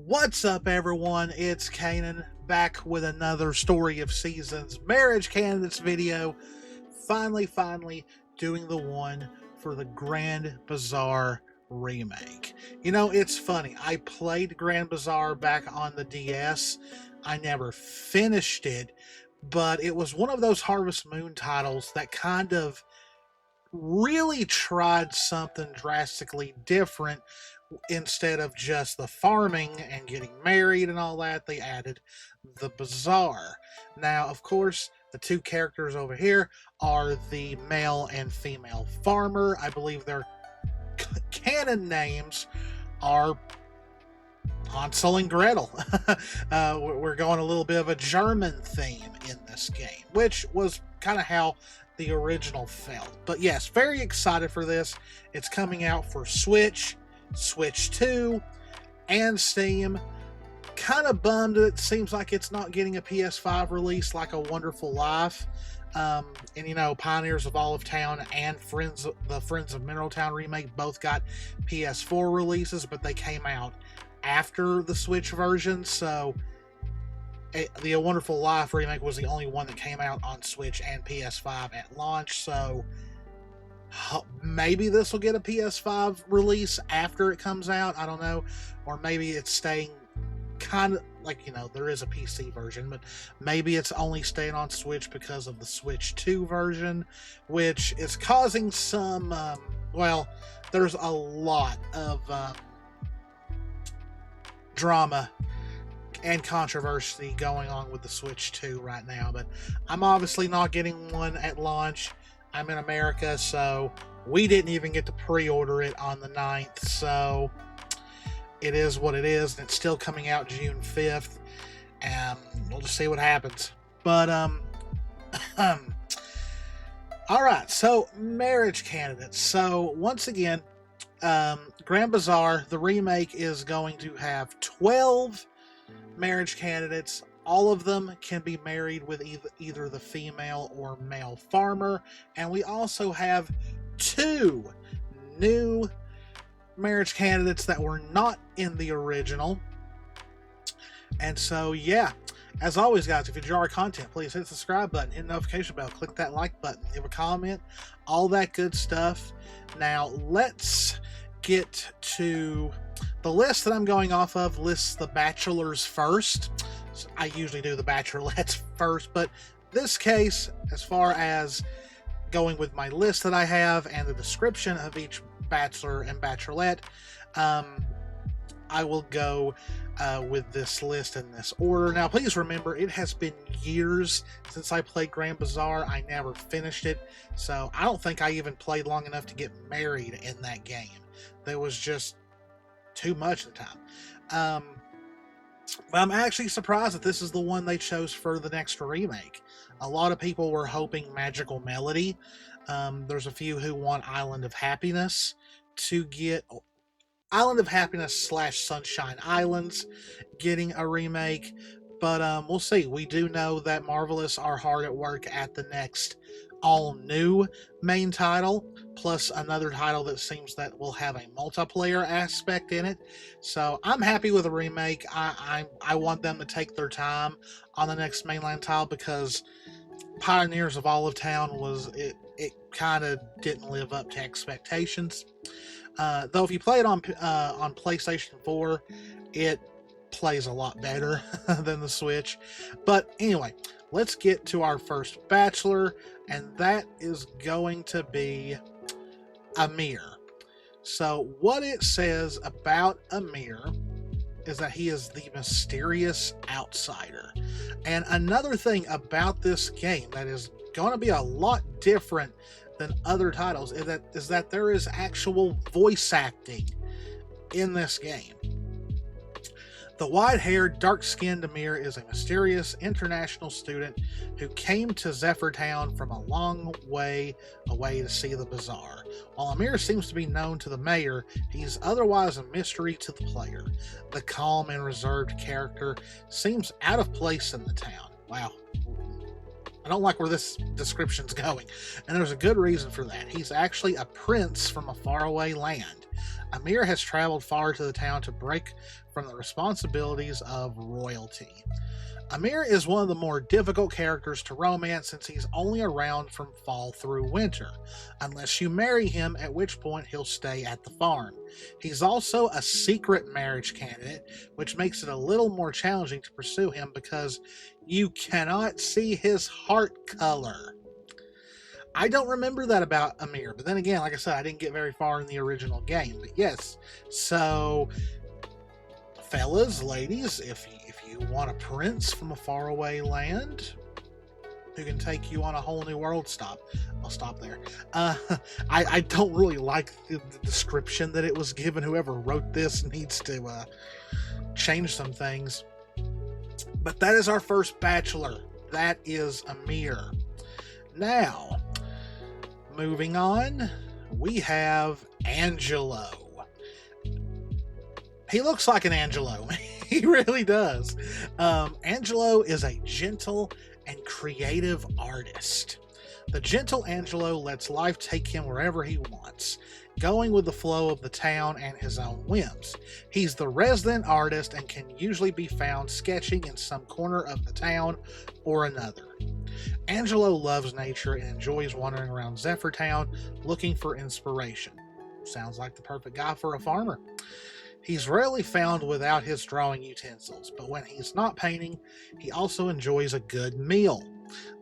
What's up, everyone? It's Cannan back with another Story of Seasons marriage candidates video. Finally doing the one for the Grand Bazaar remake. You know, it's funny. I played Grand Bazaar back on the DS. I never finished it, but it was one of those Harvest Moon titles that kind of really tried something drastically different. Instead of just the farming and getting married and all that, they added the bazaar. Now, of course, the two characters over here are the male and female farmer. I believe their canon names are Hansel and Gretel. We're going a little bit of a German theme in this game, which was kind of how the original felt. But yes, very excited for this. It's coming out for Switch 2, and Steam. Kind of bummed that it seems like it's not getting a PS5 release like A Wonderful Life. And you know, Pioneers of Olive Town and the Friends of Mineral Town remake both got PS4 releases, but they came out after the Switch version, so the A Wonderful Life remake was the only one that came out on Switch and PS5 at launch, so maybe this will get a PS5 release after it comes out. I don't know. Or maybe it's staying kind of like, you know, there is a PC version, but maybe it's only staying on Switch because of the Switch 2 version, which is causing some, well, there's a lot of drama and controversy going on with the Switch 2 right now, but I'm obviously not getting one at launch. I'm in America, so we didn't even get to pre-order it on the 9th, so it is what it is, and it's still coming out June 5th, and we'll just see what happens. But, alright, so marriage candidates. So, once again, Grand Bazaar, the remake, is going to have 12 marriage candidates. All of them can be married with either the female or male farmer. And we also have 2 new marriage candidates that were not in the original. And so, yeah, as always, guys, if you enjoy our content, please hit the subscribe button, hit the notification bell, click that like button, leave a comment, all that good stuff. Now, let's get to the list that I'm going off of. Lists the bachelors first. I usually do the bachelorettes first, but this case, as far as going with my list that I have and the description of each bachelor and bachelorette, I will go with this list in this order. Now, please remember, it has been years since I played Grand Bazaar. I never finished it, so I don't think I even played long enough to get married in that game. There was just too much at the time. But I'm actually surprised that this is the one they chose for the next remake. A lot of people were hoping Magical Melody. There's a few who want Island of Happiness to get Island of Happiness / Sunshine Islands getting a remake. But we'll see. We do know that Marvelous are hard at work at the next all-new main title, plus another title that seems that will have a multiplayer aspect in it. So I'm happy with the remake. I want them to take their time on the next mainline title, because Pioneers of Olive Town it kind of didn't live up to expectations. Though if you play it on PlayStation 4, it plays a lot better than the Switch. But anyway, let's get to our first bachelor, and that is going to be Amir. So what it says about Amir is that he is the mysterious outsider. And another thing about this game that is going to be a lot different than other titles is that there is actual voice acting in this game. The white-haired, dark-skinned Amir is a mysterious international student who came to Zephyrtown from a long way away to see the bazaar. While Amir seems to be known to the mayor, he's otherwise a mystery to the player. The calm and reserved character seems out of place in the town. Wow. I don't like where this description's going, and there's a good reason for that. He's actually a prince from a faraway land. Amir has traveled far to the town to break from the responsibilities of royalty. Amir is one of the more difficult characters to romance since he's only around from fall through winter, unless you marry him, at which point he'll stay at the farm. He's also a secret marriage candidate, which makes it a little more challenging to pursue him because you cannot see his heart color. I don't remember that about Amir, but then again, like I said, I didn't get very far in the original game. But yes, so fellas, ladies, if you want a prince from a faraway land who can take you on a whole new world, I'll stop there. I don't really like the description that it was given. Whoever wrote this needs to change some things. But that is our first bachelor. That is Amir. Now, moving on, we have Angelo. He looks like an Angelo. He really does. Angelo is a gentle and creative artist. The gentle Angelo lets life take him wherever he wants, going with the flow of the town and his own whims. He's the resident artist and can usually be found sketching in some corner of the town or another. Angelo loves nature and enjoys wandering around Zephyrtown looking for inspiration. Sounds like the perfect guy for a farmer. He's rarely found without his drawing utensils, but when he's not painting, he also enjoys a good meal.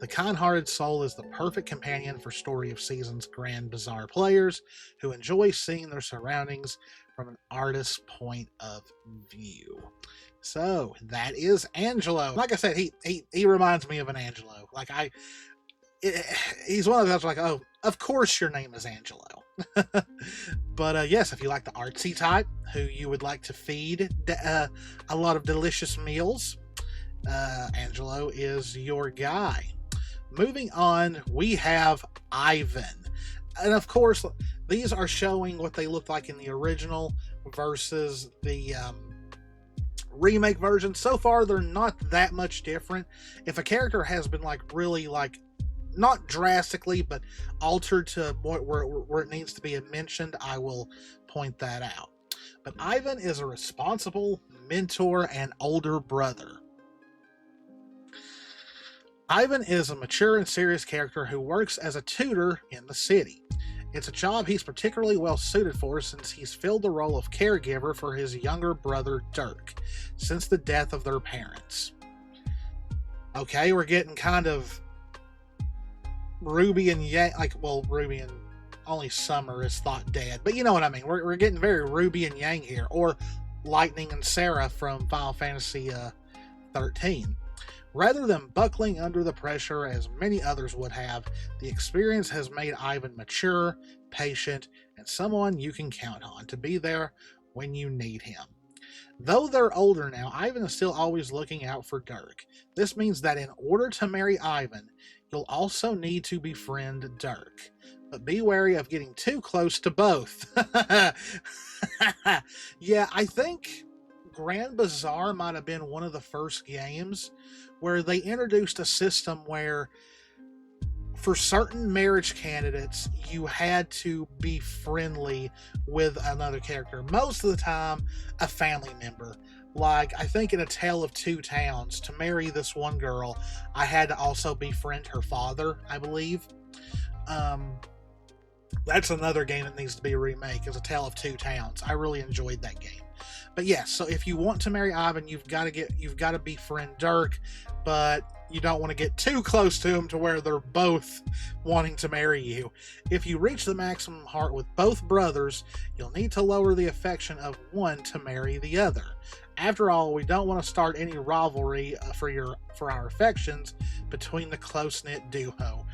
The kind-hearted soul is the perfect companion for Story of Seasons Grand Bazaar players who enjoy seeing their surroundings from an artist's point of view. So that is Angelo. Like I said, he reminds me of an Angelo. He's one of those like, oh, of course your name is Angelo. But yes, if you like the artsy type who you would like to feed a lot of delicious meals, Angelo is your guy. Moving on, we have Ivan. And of course, these are showing what they look like in the original versus the remake version. So far, they're not that much different. If a character has been really not drastically, but altered to where it needs to be mentioned, I will point that out. But Ivan is a responsible mentor and older brother. Ivan is a mature and serious character who works as a tutor in the city. It's a job he's particularly well suited for since he's filled the role of caregiver for his younger brother Dirk since the death of their parents. Okay, we're getting kind of Ruby and Yang, Ruby and only Summer is thought dead, but you know what I mean. We're getting very Ruby and Yang here, or Lightning and Sarah from Final Fantasy 13. Rather than buckling under the pressure as many others would have, the experience has made Ivan mature, patient, and someone you can count on to be there when you need him. Though they're older now, Ivan is still always looking out for Dirk. This means that in order to marry Ivan, you'll also need to befriend Dirk. But be wary of getting too close to both. Yeah, I think Grand Bazaar might have been one of the first games where they introduced a system where for certain marriage candidates, you had to be friendly with another character. Most of the time, a family member. Like, I think in A Tale of Two Towns, to marry this one girl, I had to also befriend her father, I believe. That's another game that needs to be a remake, is A Tale of Two Towns. I really enjoyed that game. But yes, so if you want to marry Ivan, you've got to befriend Dirk, but you don't want to get too close to him to where they're both wanting to marry you. If you reach the maximum heart with both brothers, you'll need to lower the affection of one to marry the other. After all, we don't want to start any rivalry for our affections between the close-knit duo.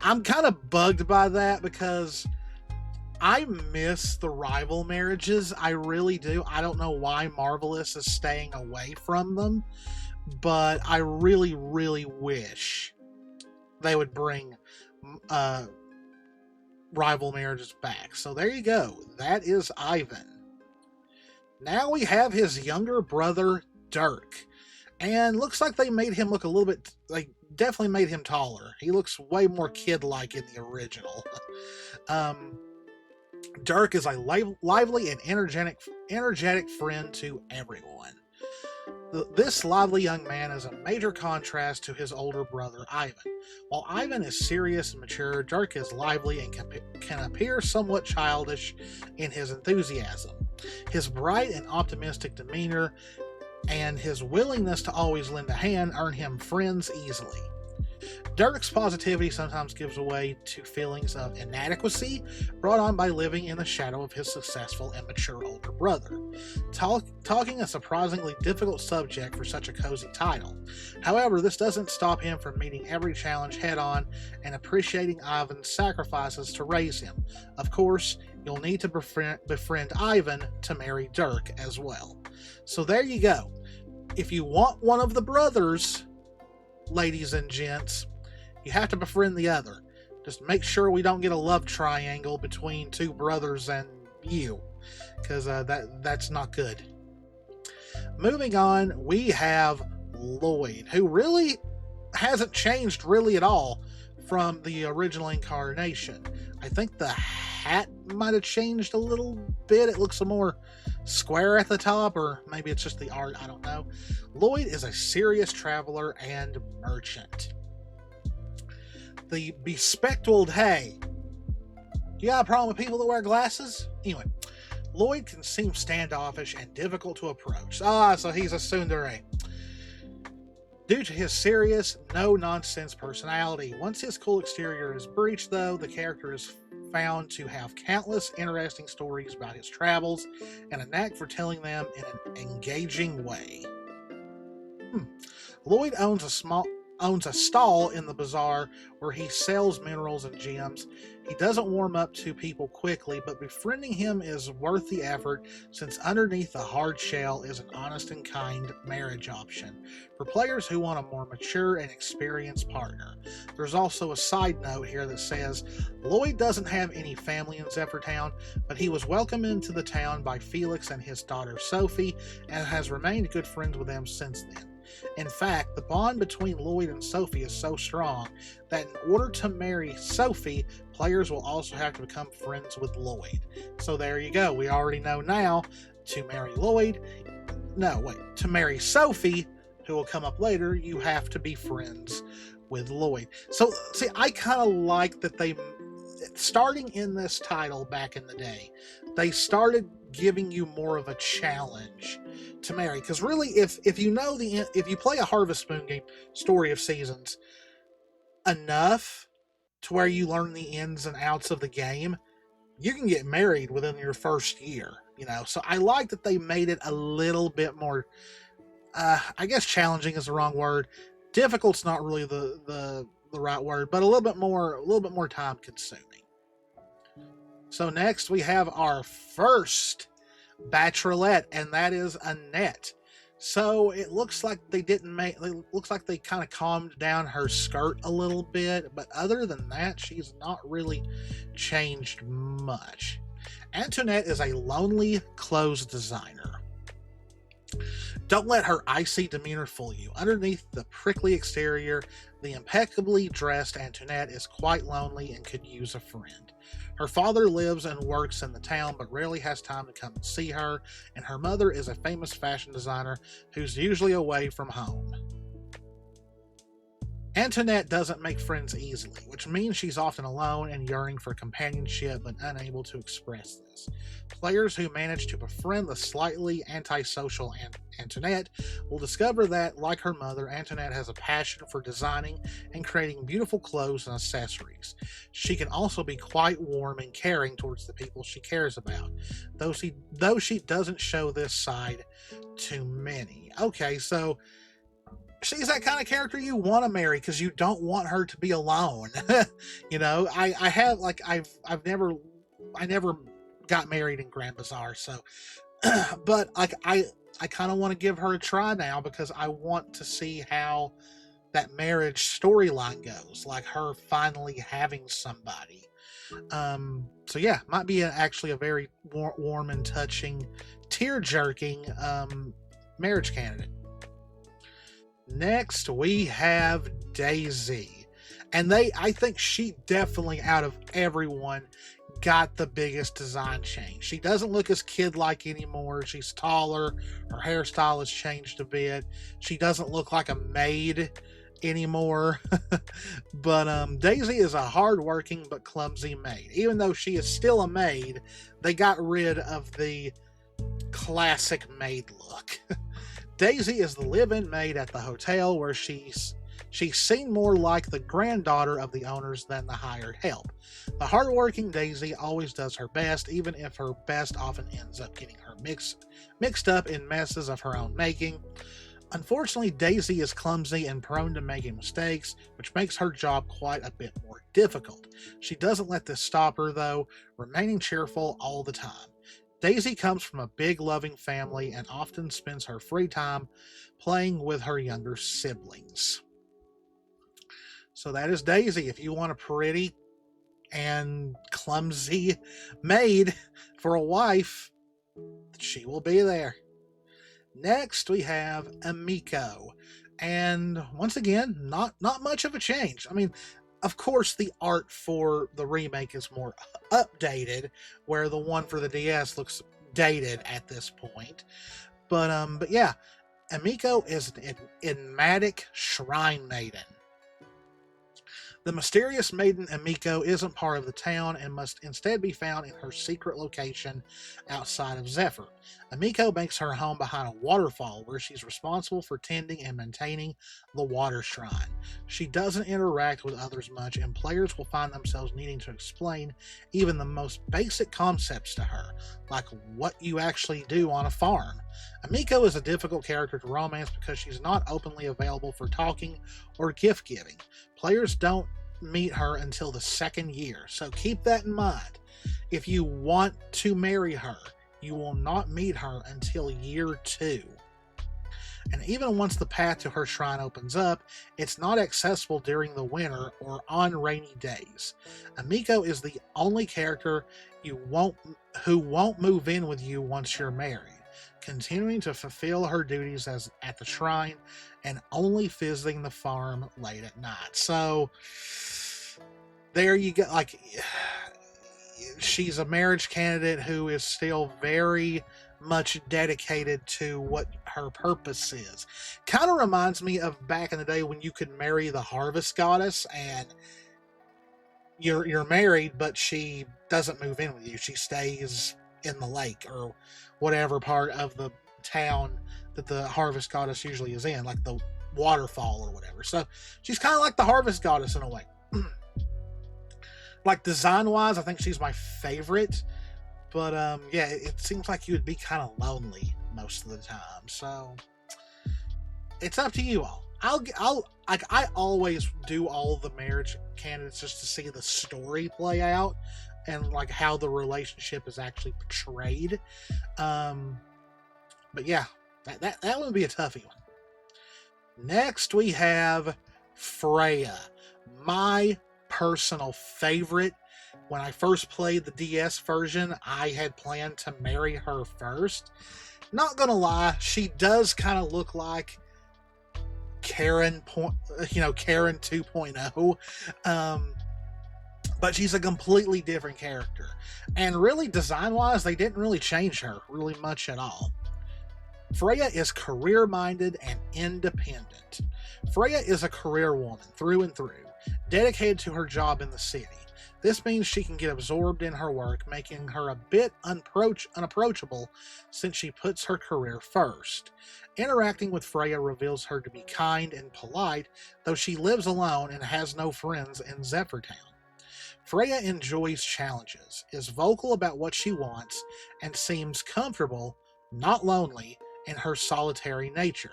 I'm kind of bugged by that because I miss the rival marriages. I really do. I don't know why Marvelous is staying away from them, but I really, really wish they would bring rival marriages back. So there you go. That is Ivan. Now we have his younger brother, Dirk. And looks like they made him look a little bit, definitely made him taller. He looks way more kid-like in the original. Dirk is a lively and energetic friend to everyone. This lively young man is a major contrast to his older brother, Ivan. While Ivan is serious and mature, Dirk is lively and can appear somewhat childish in his enthusiasm. His bright and optimistic demeanor and his willingness to always lend a hand earn him friends easily. Dirk's positivity sometimes gives way to feelings of inadequacy brought on by living in the shadow of his successful and mature older brother. Talking a surprisingly difficult subject for such a cozy title. However, this doesn't stop him from meeting every challenge head on and appreciating Ivan's sacrifices to raise him. Of course, you'll need to befriend Ivan to marry Dirk as well. So there you go. If you want one of the brothers, ladies and gents, you have to befriend the other. Just make sure we don't get a love triangle between two brothers and you, because that's not good. Moving on, we have Lloyd, who really hasn't changed really at all from the original incarnation. I think the hat might have changed a little bit. It looks a more square at the top, or maybe it's just the art, I don't know. Lloyd is a serious traveler and merchant. The bespectacled, hey, you got a problem with people that wear glasses? Anyway, Lloyd can seem standoffish and difficult to approach. So he's a tsundere. Due to his serious, no-nonsense personality. Once his cool exterior is breached, though, the character is found to have countless interesting stories about his travels and a knack for telling them in an engaging way. Lloyd owns a stall in the bazaar where he sells minerals and gems. He doesn't warm up to people quickly, but befriending him is worth the effort since underneath the hard shell is an honest and kind marriage option for players who want a more mature and experienced partner. There's also a side note here that says Lloyd doesn't have any family in Zephyrtown, but he was welcomed into the town by Felix and his daughter Sophie and has remained good friends with them since then. In fact, the bond between Lloyd and Sophie is so strong that in order to marry Sophie, players will also have to become friends with Lloyd. So there you go. We already know now to marry to marry Sophie, who will come up later, you have to be friends with Lloyd. So, see, I kind of like that they, starting in this title back in the day, they started giving you more of a challenge to marry, because really, if you play a Harvest Moon game, Story of Seasons, enough to where you learn the ins and outs of the game, you can get married within your first year, so I like that they made it a little bit more, I guess challenging is the wrong word, difficult's not really the right word, but a little bit more time consuming. So next we have our first bachelorette, and that is Annette. So it looks like they kind of calmed down her skirt a little bit, but other than that, she's not really changed much. Antoinette is a lonely clothes designer. Don't let her icy demeanor fool you. Underneath the prickly exterior, the impeccably dressed Antoinette is quite lonely and could use a friend. Her father lives and works in the town, but rarely has time to come and see her, and her mother is a famous fashion designer who's usually away from home. Antoinette doesn't make friends easily, which means she's often alone and yearning for companionship but unable to express this. Players who manage to befriend the slightly antisocial Antoinette will discover that, like her mother, Antoinette has a passion for designing and creating beautiful clothes and accessories. She can also be quite warm and caring towards the people she cares about, though she doesn't show this side to many. Okay, so she's that kind of character you want to marry because you don't want her to be alone. I never got married in Grand Bazaar, so but I kind of want to give her a try now because I want to see how that marriage storyline goes, like her finally having somebody. So yeah, might be actually a very warm and touching, tear-jerking marriage candidate. Next, we have Daisy. And I think she definitely, out of everyone, got the biggest design change. She doesn't look as kid-like anymore. She's taller. Her hairstyle has changed a bit. She doesn't look like a maid anymore. But Daisy is a hard-working but clumsy maid. Even though she is still a maid, they got rid of the classic maid look. Daisy is the live-in maid at the hotel, where she's seen more like the granddaughter of the owners than the hired help. The hardworking Daisy always does her best, even if her best often ends up getting her mixed up in messes of her own making. Unfortunately, Daisy is clumsy and prone to making mistakes, which makes her job quite a bit more difficult. She doesn't let this stop her, though, remaining cheerful all the time. Daisy comes from a big, loving family and often spends her free time playing with her younger siblings. So that is Daisy. If you want a pretty and clumsy maid for a wife, she will be there. Next, we have Emiko. And once again, not much of a change. I mean, of course, the art for the remake is more updated, where the one for the DS looks dated at this point. But yeah, Emiko is an enigmatic shrine maiden. The mysterious maiden Emiko isn't part of the town and must instead be found in her secret location outside of Zephyr. Emiko makes her home behind a waterfall, where she's responsible for tending and maintaining the water shrine. She doesn't interact with others much, and players will find themselves needing to explain even the most basic concepts to her, like what you actually do on a farm. Emiko is a difficult character to romance because she's not openly available for talking or gift giving. Players don't meet her until the second year, so keep that in mind. If you want to marry her, you will not meet her until year 2. And even once the path to her shrine opens up, it's not accessible during the winter or on rainy days. Emiko is the only character who won't move in with you once you're married, continuing to fulfill her duties at the shrine and only visiting the farm late at night. So there you go. Like, she's a marriage candidate who is still very much dedicated to what her purpose is. Kind of reminds me of back in the day when you could marry the harvest goddess and you're married, but she doesn't move in with you. She stays in the lake or whatever part of the town that the harvest goddess usually is in, like the waterfall or whatever. So she's kind of like the harvest goddess in a way. Like, design wise, I think she's my favorite, but yeah, it seems like you would be kind of lonely most of the time. So it's up to you all. I always do all the marriage candidates just to see the story play out and like how the relationship is actually portrayed. But yeah, that would be a toughie one. Next, we have Freya, my personal favorite. When I first played the DS version, I had planned to marry her first. Not gonna lie, she does kind of look like Karen 2.0. But she's a completely different character. And really, design-wise, they didn't really change her really much at all. Freya is career-minded and independent. Freya is a career woman through and through, dedicated to her job in the city. This means she can get absorbed in her work, making her a bit unapproachable since she puts her career first. Interacting with Freya reveals her to be kind and polite, though she lives alone and has no friends in Zephyr Town. Freya enjoys challenges, is vocal about what she wants, and seems comfortable, not lonely, in her solitary nature.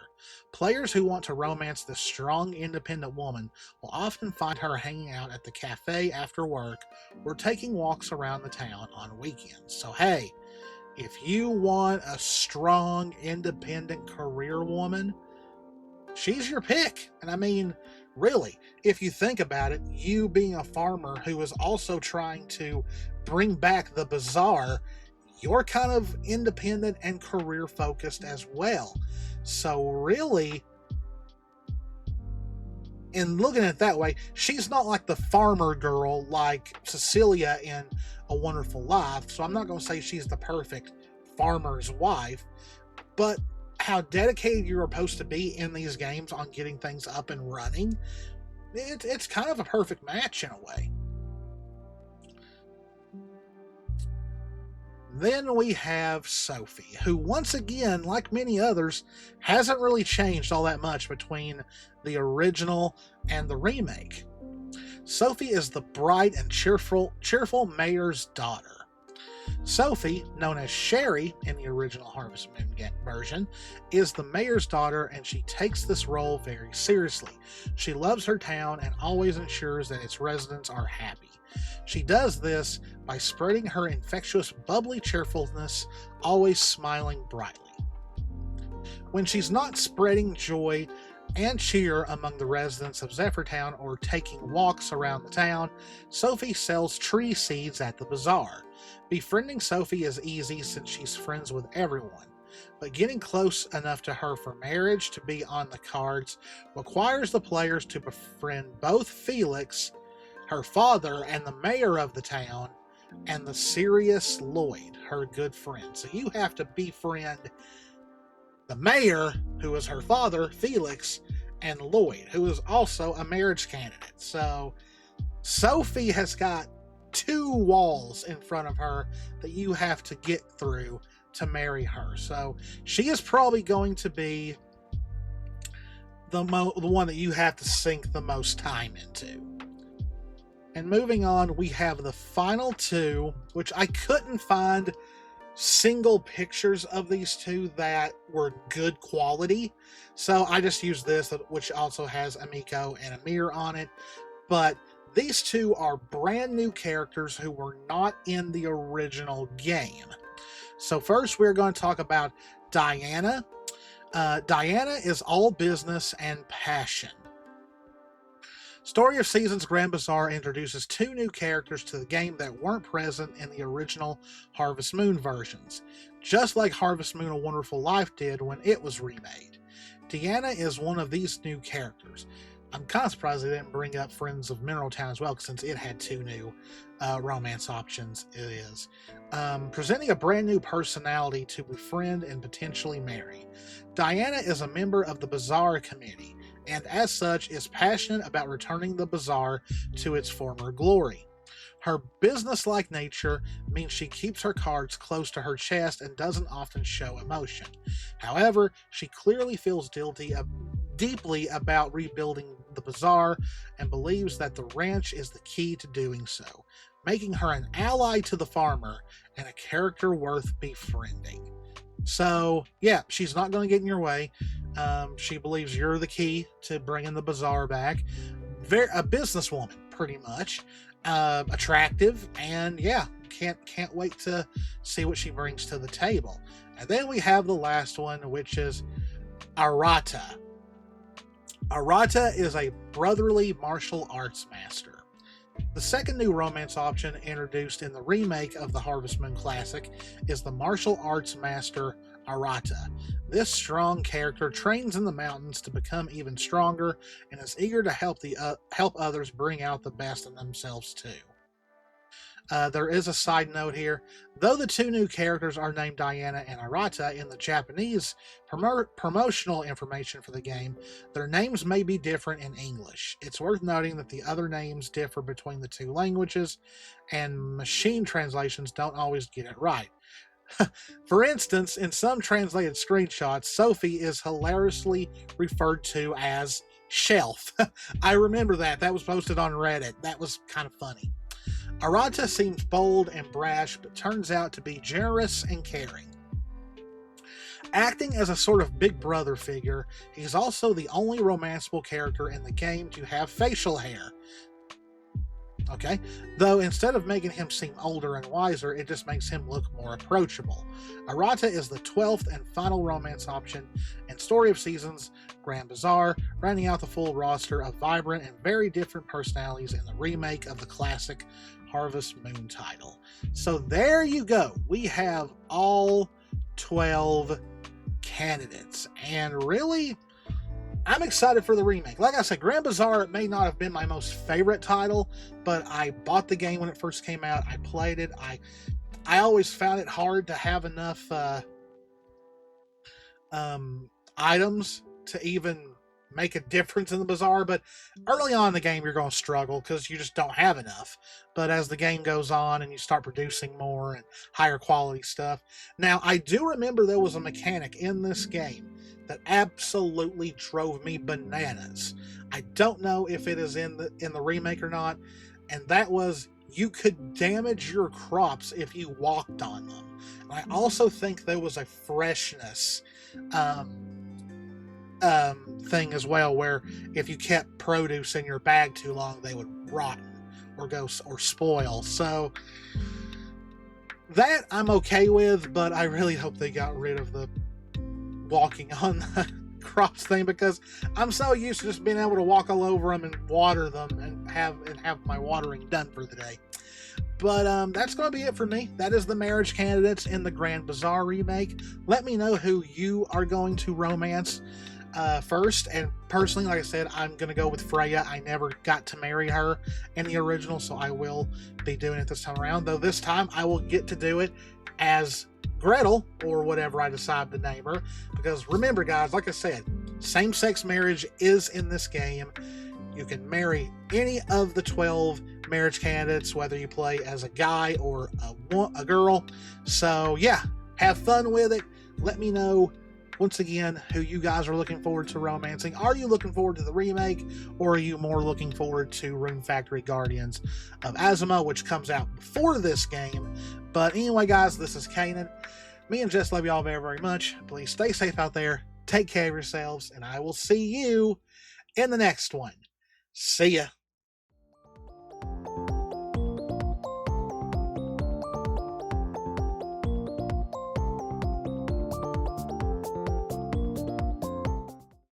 Players who want to romance this strong, independent woman will often find her hanging out at the cafe after work or taking walks around the town on weekends. So hey, if you want a strong, independent career woman, she's your pick. And I mean, really, if you think about it, you being a farmer who is also trying to bring back the Bazaar, you're kind of independent and career focused as well. So really, in looking at it that way, she's not like the farmer girl like Cecilia in A Wonderful Life. So I'm not going to say she's the perfect farmer's wife, but how dedicated you're supposed to be in these games on getting things up and running, it's kind of a perfect match in a way. Then we have Sophie, who once again, like many others, hasn't really changed all that much between the original and the remake. Sophie is the bright and cheerful mayor's daughter. Sophie, known as Sherry in the original Harvest Moon version, is the mayor's daughter, and she takes this role very seriously. She loves her town and always ensures that its residents are happy. She does this by spreading her infectious, bubbly cheerfulness, always smiling brightly. When she's not spreading joy and cheer among the residents of Zephyrtown or taking walks around the town, Sophie sells tree seeds at the bazaar. Befriending Sophie is easy since she's friends with everyone, but getting close enough to her for marriage to be on the cards requires the players to befriend both Felix, her father, and the mayor of the town, and the serious Lloyd, her good friend. So you have to befriend the mayor, who is her father, Felix, and Lloyd, who is also a marriage candidate. So Sophie has got 2 walls in front of her that you have to get through to marry her. So she is probably going to be the one that you have to sink the most time into. And moving on, we have the final 2, which I couldn't find single pictures of these 2 that were good quality. So I just used this, which also has Amiko and Amir on it. But these 2 are brand new characters who were not in the original game. So first we're going to talk about Diana. Diana is all business and passion. Story of Seasons Grand Bazaar introduces 2 new characters to the game that weren't present in the original Harvest Moon versions, just like Harvest Moon: A Wonderful Life did when it was remade. Diana is one of these new characters. I'm kind of surprised they didn't bring up Friends of Mineral Town as well, since it had 2 new romance options. It is presenting a brand new personality to befriend and potentially marry. Diana is a member of the Bazaar committee, and as such is passionate about returning the bazaar to its former glory. Her business-like nature means she keeps her cards close to her chest and doesn't often show emotion. However, she clearly feels deeply about rebuilding the bazaar and believes that the ranch is the key to doing so, making her an ally to the farmer and a character worth befriending. So, yeah, she's not going to get in your way. She believes you're the key to bringing the bazaar back. A businesswoman, pretty much. Attractive, and yeah, can't wait to see what she brings to the table. And then we have the last one, which is Arata. Arata is a brotherly martial arts master. The second new romance option introduced in the remake of the Harvest Moon Classic is the martial arts master Arata. This strong character trains in the mountains to become even stronger and is eager to help others bring out the best in themselves too. There is a side note here. Though the 2 new characters are named Diana and Arata in the Japanese promotional information for the game, their names may be different in English. It's worth noting that the other names differ between the 2 languages, and machine translations don't always get it right. For instance, in some translated screenshots, Sophie is hilariously referred to as Shelf. I remember that. That was posted on Reddit. That was kind of funny. Arata seems bold and brash, but turns out to be generous and caring. Acting as a sort of big brother figure, he's also the only romanceable character in the game to have facial hair. Okay, though instead of making him seem older and wiser, it just makes him look more approachable. Arata is the 12th and final romance option in Story of Seasons Grand Bazaar, rounding out the full roster of vibrant and very different personalities in the remake of the classic Harvest Moon title. So there you go. We have all 12 candidates, and really I'm excited for the remake. Like I said, Grand Bazaar may not have been my most favorite title, but I bought the game when it first came out. I played it. I always found it hard to have enough items to even make a difference in the bazaar, but early on in the game you're going to struggle because you just don't have enough. But as the game goes on and you start producing more and higher quality stuff. Now, I do remember there was a mechanic in this game that absolutely drove me bananas. I don't know if it is in the remake or not, and that was you could damage your crops if you walked on them. And I also think there was a freshness thing as well, where if you kept produce in your bag too long, they would rot or go or spoil. So that I'm okay with, but I really hope they got rid of the walking on the crops thing, because I'm so used to just being able to walk all over them and water them and have my watering done for the day. But that's going to be it for me. That is the marriage candidates in the Grand Bazaar remake. Let me know who you are going to romance first. And personally, like I said, I'm going to go with Freya. I never got to marry her in the original, so I will be doing it this time around. Though this time I will get to do it as Gretel, or whatever I decide to name her. Because remember, guys, like I said, same-sex marriage is in this game. You can marry any of the 12 marriage candidates, whether you play as a guy or a girl. So yeah, have fun with it. Let me know once again who you guys are looking forward to romancing. Are you looking forward to the remake, or are you more looking forward to Rune Factory Guardians of Azuma, which comes out before this game? But anyway, guys, this is Canaan. Me and Jess love you all very, very much. Please stay safe out there. Take care of yourselves, and I will see you in the next one. See ya.